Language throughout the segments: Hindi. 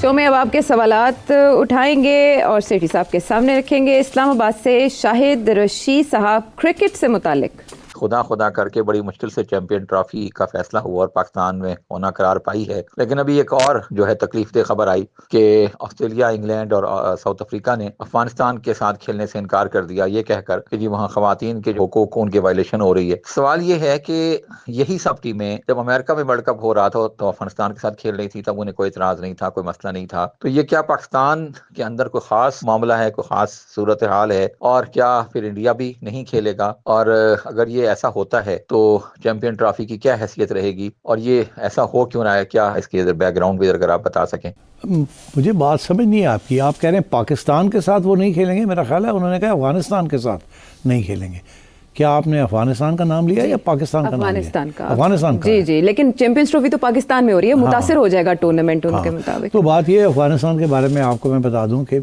शो में अब आपके सवालात उठाएंगे और सेठी साहब के सामने रखेंगे। इस्लामाबाद से शाहिद रशीद साहब, क्रिकेट से मुतालिक। खुदा करके बड़ी मुश्किल से चैंपियन ट्रॉफी का फैसला हुआ और पाकिस्तान में होना करार पाई है। लेकिन अभी एक और जो है तकलीफदेह खबर आई कि ऑस्ट्रेलिया, इंग्लैंड और साउथ अफ्रीका ने अफगानिस्तान के साथ खेलने से इनकार कर दिया, ये कहकर कि जी वहाँ खवातीन के हुकूक उनके वायलेशन हो रही है। सवाल ये है कि यही सब टीमें जब अमेरिका में वर्ल्ड कप हो रहा था तो अफगानिस्तान के साथ खेल रही थी, तब उन्हें कोई इतराज नहीं था, कोई मसला नहीं था। तो ये क्या पाकिस्तान के अंदर कोई खास मामला है, कोई खास सूरत हाल है, और क्या फिर इंडिया भी नहीं खेलेगा? और अगर ये ऐसा होता है तो चैंपियन ट्रॉफी की क्या हैसियत रहेगी, और ये ऐसा हो क्यों रहा है? क्या इसके बैकग्राउंड भी अगर आप बता सकें। मुझे बात समझ नहीं है आपकी। आप कह रहे हैं पाकिस्तान के साथ वो नहीं खेलेंगे, मेरा ख्याल है उन्होंने कहा अफगानिस्तान के साथ नहीं खेलेंगे। क्या आपने अफगानिस्तान का नाम लिया या पाकिस्तान का नाम लिया? अफगानिस्तान का। जी, लेकिन चैंपियंस ट्रॉफी तो पाकिस्तान में हो रही है, मुतासिर हो जाएगा टूर्नामेंट उनके मुताबिक। तो बात ये अफगानिस्तान के बारे में आपको मैं बता दूं कि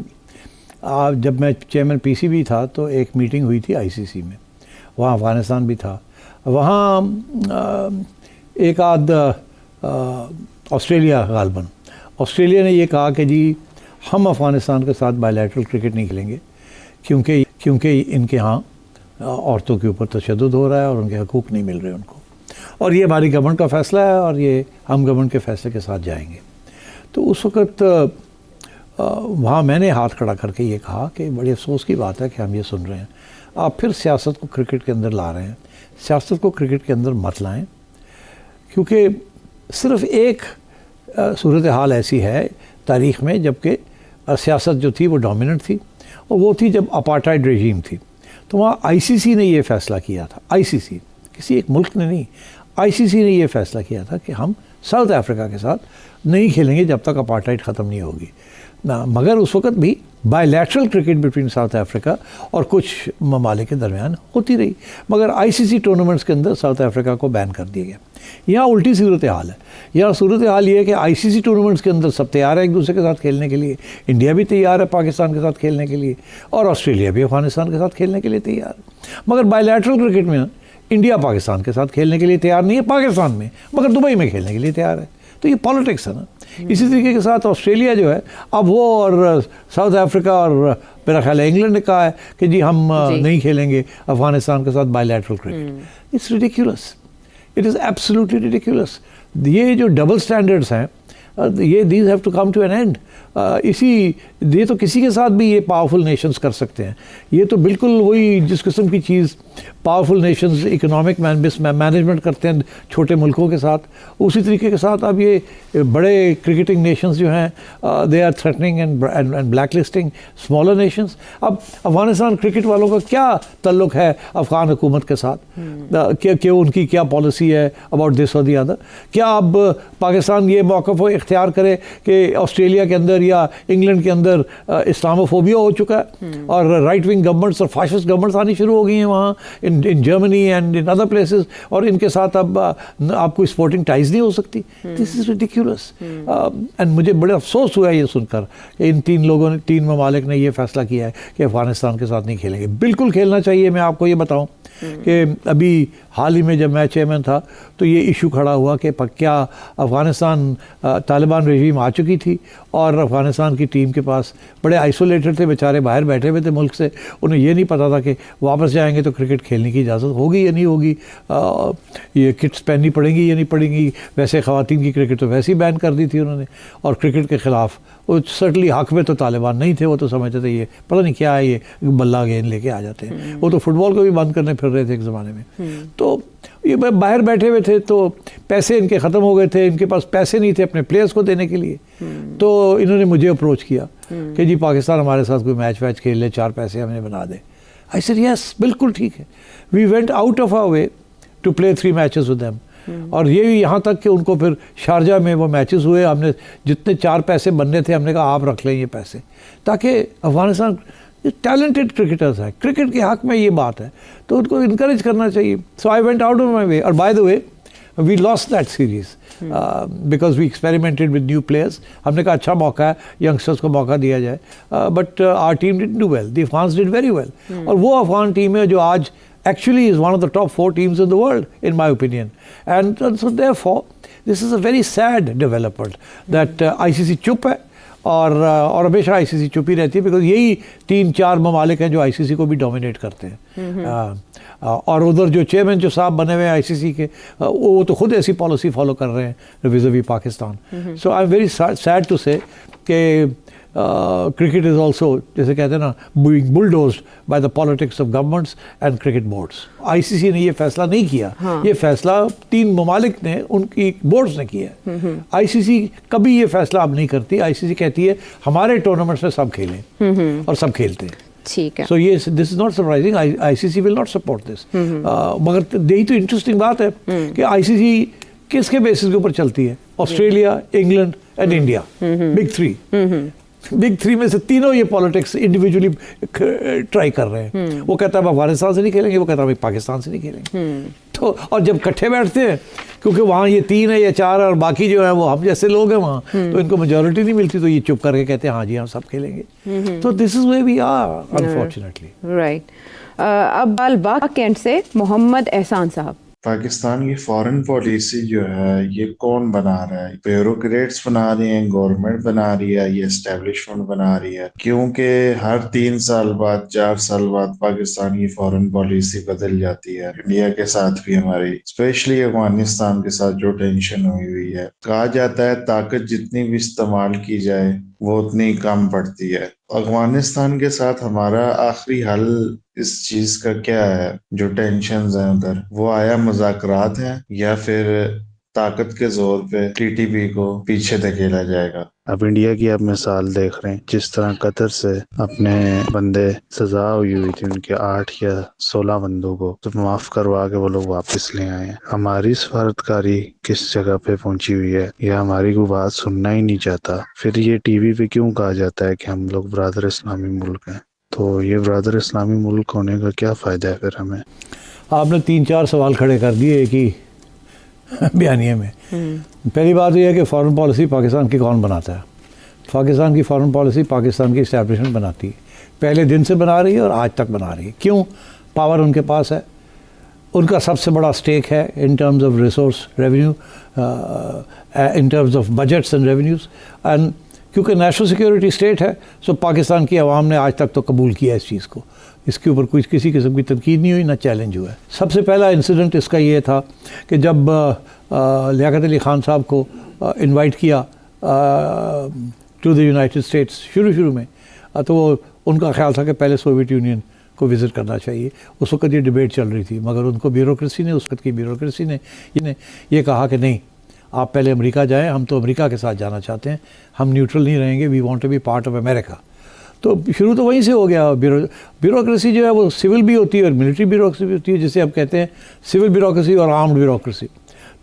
जब मैं चेयरमैन पीसीबी था तो एक मीटिंग हुई थी आईसीसी में, वहाँ अफगानिस्तान भी था। वहाँ एक आध ऑस्ट्रेलिया, गालबन ऑस्ट्रेलिया ने ये कहा कि जी हम अफ़गानिस्तान के साथ बायलैटरल क्रिकेट नहीं खेलेंगे क्योंकि इनके यहाँ औरतों के ऊपर तशद्दुद हो रहा है और उनके हकूक़ नहीं मिल रहे उनको, और ये हमारी गवर्नमेंट का फ़ैसला है और ये हम गवर्नमेंट के फ़ैसले के साथ जाएंगे। तो उस वक़्त वहाँ मैंने हाथ खड़ा करके ये कहा कि बड़ी अफसोस की बात है कि हम ये सुन रहे हैं, आप फिर सियासत को क्रिकेट के अंदर ला रहे हैं। सियासत को क्रिकेट के अंदर मत लाएं, क्योंकि सिर्फ एक सूरत हाल ऐसी है तारीख़ में जबकि सियासत जो थी वो डोमिनेंट थी, और वो थी जब अपार्टाइड रेजीम थी। तो वहाँ आईसीसी ने ये फ़ैसला किया था, आईसीसी, किसी एक मुल्क ने नहीं, आईसीसी ने ये फ़ैसला किया था कि हम साउथ अफ्रीका के साथ नहीं खेलेंगे जब तक अपार्टाइड ख़त्म नहीं होगी ना। मगर उस वक़्त भी bilateral cricket between south Africa और कुछ ममालिक के दरमियान होती रही, मगर आईसीसी टूर्नामेंट्स के अंदर साउथ अफ्रीका को बैन कर दिया गया। यहाँ उल्टी सूरत हाल है। यहाँ सूरत हाल ये है कि आईसीसी टूर्नामेंट्स के अंदर सब तैयार है एक दूसरे के साथ खेलने के लिए। इंडिया भी तैयार है पाकिस्तान के साथ खेलने के लिए, और ऑस्ट्रेलिया भी अफगानिस्तान के साथ खेलने के लिए तैयार है। मगर बायलैटरल क्रिकेट में इंडिया पाकिस्तान के साथ खेलने के लिए तैयार नहीं है पाकिस्तान में, मगर दुबई में खेलने के लिए तैयार है। तो ये पॉलिटिक्स है ना। इसी तरीके के साथ ऑस्ट्रेलिया जो है, अब वो और साउथ अफ्रीका और मेरा ख्याल है इंग्लैंड ने कहा है कि जी हम नहीं खेलेंगे अफगानिस्तान के साथ bilateral cricket. It's ridiculous, it is absolutely ridiculous. ये जो डबल स्टैंडर्ड्स हैं, ये these have to come to an end. ये तो किसी के साथ भी ये पावरफुल नेशंस कर सकते हैं। ये तो बिल्कुल वही जिस किस्म की चीज़ पावरफुल नेशंस इकोनॉमिक मैनेजमेंट करते हैं छोटे मुल्कों के साथ, उसी तरीके के साथ अब ये बड़े क्रिकेटिंग नेशंस जो हैं they are threatening and blacklisting smaller nations. अब अफगानिस्तान क्रिकेट वालों का क्या ताल्लुक़ है अफ़गान हुकूमत के साथ? क्या उनकी क्या पॉलिसी है अबाउट दिस और दी अदर? क्या अब पाकिस्तान ये मौक़िफ़ इख्तियार करे कि ऑस्ट्रेलिया के अंदर या इंग्लैंड के अंदर इस्लामोफोबिया हो चुका है और राइट विंग गवर्नमेंट्स और फाशिस्ट गवर्नमेंट्स आनी शुरू हो गई हैं वहाँ in Germany and in other places, और इनके साथ अब आपको स्पोर्टिंग टाइज नहीं हो सकती? This is ridiculous. एंड मुझे बड़े अफसोस हुआ ये सुनकर कि इन तीन ममालिक ने ये फैसला किया है कि अफगानिस्तान के साथ नहीं खेलेंगे। बिल्कुल खेलना चाहिए। मैं आपको ये बताऊँ कि अभी हाल ही में जब मैं चेयरमैन था तो ये इशू खड़ा हुआ कि क्या अफ़गानिस्तान तालिबान रेजीम आ चुकी थी और अफ़गानिस्तान की टीम के पास बड़े आइसोलेटेड थे, बेचारे बाहर बैठे हुए थे मुल्क से, उन्हें ये नहीं पता था कि वापस जाएंगे तो क्रिकेट खेलने की इजाज़त होगी या नहीं होगी, ये किट्स पहननी पड़ेंगी या नहीं पड़ेंगी। वैसे ख़वातीन की क्रिकेट तो वैसे ही बैन कर दी थी उन्होंने, और क्रिकेट के ख़िलाफ़ वो सर्टनली हक़ में तो तालिबान नहीं थे। वो तो समझते थे ये पता नहीं क्या है, ये बल्ला गेंद लेके आ जाते हैं। वो तो फुटबॉल को भी बंद करने फिर रहे थे एक ज़माने में। तो ये बाहर बैठे हुए थे, तो पैसे इनके ख़त्म हो गए थे, इनके पास पैसे नहीं थे अपने प्लेयर्स को देने के लिए। तो इन्होंने मुझे अप्रोच किया कि जी पाकिस्तान हमारे साथ कोई मैच वैच खेल ले, 4 पैसे हमें बना दे। आई सेड यस, बिल्कुल ठीक है। We went out of our way to play 3 matches with them. और ये भी यहाँ तक कि उनको फिर शारजा में वो मैचेस हुए, हमने जितने 4 पैसे बनने थे हमने कहा आप रख लें ये पैसे, ताकि अफ़गानिस्तान टैलेंटेड क्रिकेटर्स हैं, क्रिकेट के हक़ में ये बात है तो उनको इनकरेज करना चाहिए। So I went out of my way, और by the way we lost that series because we experimented with new players. हमने कहा अच्छा मौका है, यंगस्टर्स को मौका दिया जाए, but our team didn't do well, the Afghans did very well. और वो अफ़गान टीम है जो आज actually is one of the top 4 teams in the world, in my opinion. And so therefore, this is a very sad development that ICC चुप है और हमेशा आईसीसी चुप ही रहती है, बिकॉज यही 3-4 ममालिक हैं जो आईसीसी को भी डोमिनेट करते हैं। और उधर जो चेयरमैन जो साहब बने हुए हैं आईसीसी के, वो तो खुद ऐसी पॉलिसी फॉलो कर रहे हैं vis-a-vis Pakistan. So I am very sad to say कि क्रिकेट इज़ ऑल्सो, जैसे कहते हैं ना, being bulldozed by the politics of governments and cricket boards. ICC ने ये फैसला नहीं किया, ये फैसला 3 ममालिक ने, उनकी बोर्ड्स ने किया है। आईसीसी कभी ये फैसला अब नहीं करती। आईसीसी कहती है हमारे टूर्नामेंट्स में सब खेलें, और सब खेलते हैं। ठीक है। सो ये this is not surprising, ICC will not support this. मगर यही तो इंटरेस्टिंग बात है कि आईसीसी किसके बेसिस के ऊपर चलती है? Australia, England and India, big 3। Big 3 में से तीनों ये पॉलिटिक्स इंडिविजुअली ट्राई कर रहे हैं। वो कहता है हम अफगानिस्तान से नहीं खेलेंगे, वो कहता है हम पाकिस्तान से नहीं खेलेंगे। तो और जब इकट्ठे बैठते हैं, क्योंकि वहाँ ये 3 है या 4 है और बाकी जो है वो हम जैसे लोग हैं वहाँ, तो इनको मेजोरिटी नहीं मिलती, तो ये चुप करके कहते हैं हाँ जी हम सब खेलेंगे। तो this is way we are unfortunately. Right. अब बाल-बाग कैंट से मोहम्मद एहसान साहब। पाकिस्तान की फॉरेन पॉलिसी जो है ये कौन बना रहा है? ब्यूरोक्रेट्स बना रही हैं, गवर्नमेंट बना रही है, ये एस्टेब्लिशमेंट बना रही है? क्योंकि हर 3 साल बाद, 4 साल बाद पाकिस्तान की फॉरेन पॉलिसी बदल जाती है। इंडिया के साथ भी हमारी, स्पेशली अफगानिस्तान के साथ जो टेंशन हुई है, कहा जाता है ताकत जितनी भी इस्तेमाल की जाए वो उतनी कम पड़ती है। अफगानिस्तान के साथ हमारा आखिरी हल इस चीज का क्या है? जो टेंशन्स हैं उधर, वो आया मुज़ाकरात हैं या फिर ताकत के जोर पे टीटीपी को पीछे धकेला जाएगा? अब इंडिया की आप मिसाल देख रहे हैं, जिस तरह कतर से अपने बंदे सजा हुई थी उनके 8 या 16 बंदों को, तो माफ करवा के वो लोग वापस ले आए हैं। हमारी सफारतकारी किस जगह पे पहुंची हुई है, या हमारी कोई बात सुनना ही नहीं चाहता। फिर ये टीवी पे क्यों कहा जाता है कि हम लोग ब्रादर इस्लामी मुल्क हैं? तो ये ब्रादर इस्लामी मुल्क होने का क्या फ़ायदा है फिर हमें? आपने 3-4 सवाल खड़े कर दिए एक ही बयानिए में। पहली बात यह है कि फॉरेन पॉलिसी पाकिस्तान की कौन बनाता है? पाकिस्तान की फॉरेन पॉलिसी पाकिस्तान की इस्टेब्लिशमेंट बनाती है, पहले दिन से बना रही है और आज तक बना रही है। क्यों? पावर उनके पास है, उनका सबसे बड़ा स्टेक है in terms of resource revenue, in terms of budgets and revenues. And क्योंकि नेशनल सिक्योरिटी स्टेट है, सो पाकिस्तान की आवाम ने आज तक तो कबूल किया इस चीज़ को। इसके ऊपर कुछ किसी किस्म की तनकीद नहीं हुई, ना चैलेंज हुआ है। सबसे पहला इंसिडेंट इसका ये था कि जब लियाकत अली ख़ान साहब को इनवाइट किया टू द यूनाइटेड स्टेट्स शुरू में, तो उनका ख्याल था कि पहले सोवियत यूनियन को विज़िट करना चाहिए। उस वक्त ये डिबेट चल रही थी, मगर उनको ब्यूरोक्रेसी ने, उस वक्त की ब्यूरोक्रेसी ने ये कहा कि नहीं, आप पहले अमेरिका जाएं, हम तो अमेरिका के साथ जाना चाहते हैं, हम न्यूट्रल नहीं रहेंगे, we want to be part of America. तो शुरू तो वहीं से हो गया। ब्यूरोक्रेसी जो है वो सिविल भी होती है और मिलिट्री ब्यूरोक्रेसी भी होती है, जिसे हम कहते हैं सिविल ब्यूरोक्रेसी और आर्म्ड ब्यूरोक्रेसी।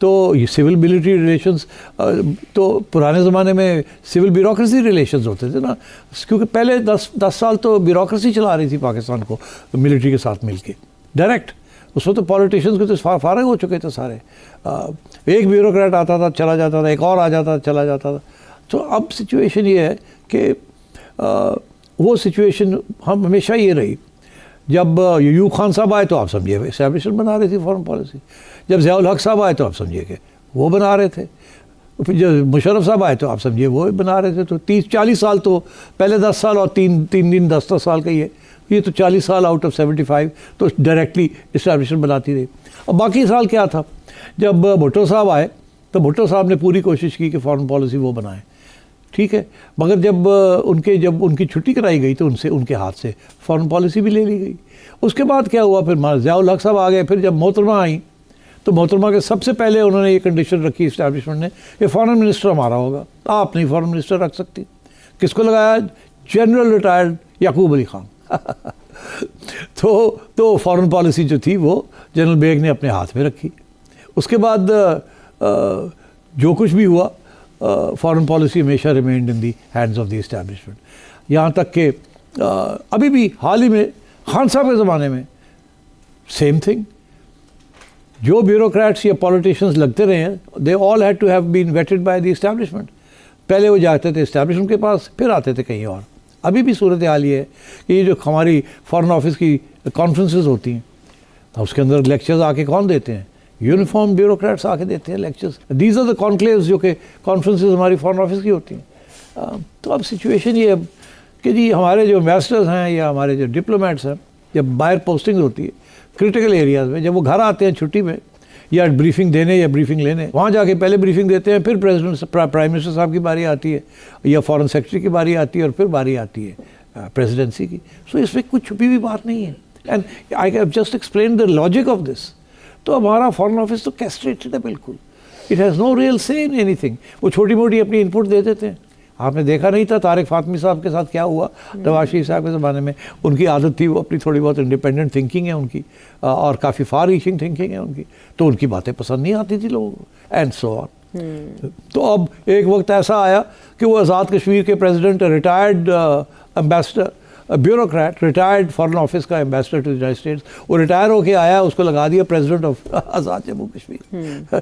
तो ये सिविल मिलिट्री रिलेशंस, तो पुराने ज़माने में सिविल ब्यूरोक्रेसी रिलेशंस होते थे ना, क्योंकि पहले 10 साल तो ब्यूरोक्रेसी चला रही थी पाकिस्तान को मिलिट्री के साथ मिल के डायरेक्ट। उसमें तो पॉलिटिशियंस के तो फारग हो चुके थे सारे। एक ब्यूरोक्रेट आता था, चला जाता था, एक और आ जाता, चला जाता था। तो अब सिचुएशन ये है कि वो सिचुएशन हम हमेशा ये रही। जब यूब खान साहब आए तो आप समझिए एस्टैब्लिशमेंट बना रही थी फॉरेन पॉलिसी। जब ज़ियाउल हक साहब आए तो आप समझिए कि वो बना रहे थे। फिर जब मुशर्रफ साहब आए तो आप समझिए वो बना रहे थे। तो 30-40 साल तो पहले 10 साल और तीन दिन 10 साल का ये तो 40 साल आउट ऑफ 75 तो डायरेक्टली इस्टेब्लिशमेंट बनाती रही। और बाकी साल क्या था, जब भुट्टो साहब आए तो भुट्टो साहब ने पूरी कोशिश की कि फॉरेन पॉलिसी वो बनाएं, ठीक है। मगर जब उनकी छुट्टी कराई गई तो उनके हाथ से फॉरेन पॉलिसी भी ले ली गई। उसके बाद क्या हुआ, फिर ज़ियाउल हक साहब आ गए। फिर जब मोहतरमा आई तो मोहतरमा के सबसे पहले उन्होंने ये कंडीशन रखी इस्टेब्लिशमेंट ने, ये फॉरेन मिनिस्टर हमारा होगा, आप नहीं फॉरेन मिनिस्टर रख सकती। किसको लगाया? जनरल रिटायर्ड याकूब अली ख़ान। तो फॉरेन पॉलिसी जो थी वो जनरल बेग ने अपने हाथ में रखी। उसके बाद जो कुछ भी हुआ, फॉरेन पॉलिसी हमेशा remained in the hands of the establishment. यहाँ तक कि अभी भी हाल ही में खान साहब के ज़माने में सेम थिंग। जो ब्यूरोक्रेट्स या पॉलिटिशियंस लगते रहे हैं, they all had to have been vetted by the establishment. पहले वो जाते थे इस्टेब्लिशमेंट के पास, फिर आते थे कहीं और। अभी भी सूरत हाल ये है कि ये जो हमारी फॉरेन ऑफिस की कॉन्फ्रेंसेस होती हैं, उसके अंदर लेक्चर्स आके कौन देते हैं? यूनिफॉर्म ब्यूरोक्रेट्स आके देते हैं lectures. These are the conclaves जो कि कॉन्फ्रेंसेस हमारी फॉरेन ऑफिस की होती हैं। तो अब सिचुएशन ये है कि जी हमारे जो एम्बेसडर्स हैं या हमारे जो डिप्लोमेट्स हैं, जब बाहर पोस्टिंग होती है क्रिटिकल एरियाज़ में, जब वो घर आते हैं छुट्टी में या ब्रीफिंग देने या ब्रीफिंग लेने, वहाँ जाके पहले ब्रीफिंग देते हैं, फिर प्राइम मिनिस्टर साहब की बारी आती है या फॉरेन सेक्रेटरी की बारी आती है और फिर बारी आती है प्रेसिडेंसी की। सो इसमें कुछ छुपी हुई बात नहीं है, and I have just explain the logic of this. तो हमारा फॉरेन ऑफिस तो कैस्ट्रेटेड है बिल्कुल, इट हैज़ नो रियल से इन एनीथिंग। वो छोटी मोटी अपनी इनपुट दे देते हैं। आपने देखा नहीं था तारिक फातमी साहब के साथ क्या हुआ नवाज शरीफ साहब के ज़माने में। उनकी आदत थी, वो अपनी थोड़ी बहुत इंडिपेंडेंट थिंकिंग है उनकी और काफ़ी फार रीचिंग थिंकिंग है उनकी, तो उनकी बातें पसंद नहीं आती थी लोगों को, एंड सो ऑन। तो अब एक वक्त ऐसा आया कि वो आज़ाद कश्मीर के president, retired ambassador, bureaucrat, retired foreign office का एम्बेसडर टू यूनाइटेड स्टेट्स, वो रिटायर होके आया, उसको लगा दिया प्रेसिडेंट ऑफ आज़ाद जम्मू कश्मीर।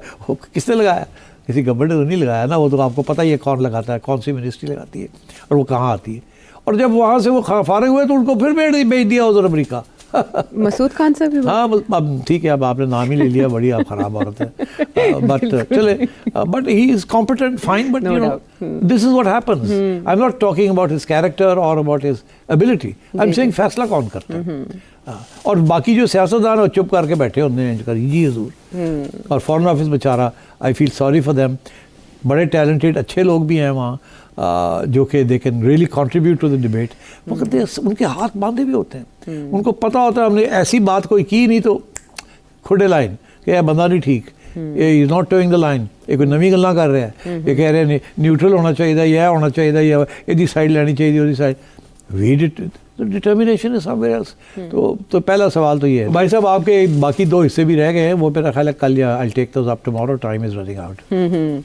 किसने लगाया? किसी गवर्नमेंट ने तो नहीं लगाया ना, वो तो आपको पता ही है कौन लगाता है, कौन सी मिनिस्ट्री लगाती है और वो कहाँ आती है। और जब वहाँ से वो फारिग हुए तो उनको फिर भेज दिया उधर अमेरिका। मसूद खान साहब भी। हाँ, अब ठीक है, अब आपने नाम ही ले लिया, बड़ी आप खराब औरत है, बट चले, but he is competent, fine, but you know this is what happens. I am not talking about his character और about his ability, I am saying फैसला कौन करता है। और बाकी जो सियासतदान है चुप करके बैठे होते हैं जी हजूर। और फॉरेन ऑफिस बेचारा, I feel sorry for them, बड़े टैलेंटेड अच्छे लोग भी हैं वहाँ जो कि they can really contribute to the debate, मगर उनके हाथ बांधे भी होते हैं। उनको पता होता है हमने ऐसी बात कोई की नहीं तो खुडे लाइन कि यह बंदा नहीं ठीक, ये is not towing the line, ये कोई नवी गल्लां कर रहा है, ये कह रहे हैं न्यूट्रल होना चाहिए, यह होना चाहिए, या इहदी साइड लेनी चाहिए, उहदी side, we did determination is somewhere else. तो पहला सवाल तो ये है। भाई साहब, आपके बाकी दो हिस्से भी रह गए हैं, वो मेरा ख्याल है कल या I take those up tomorrow, time is running out.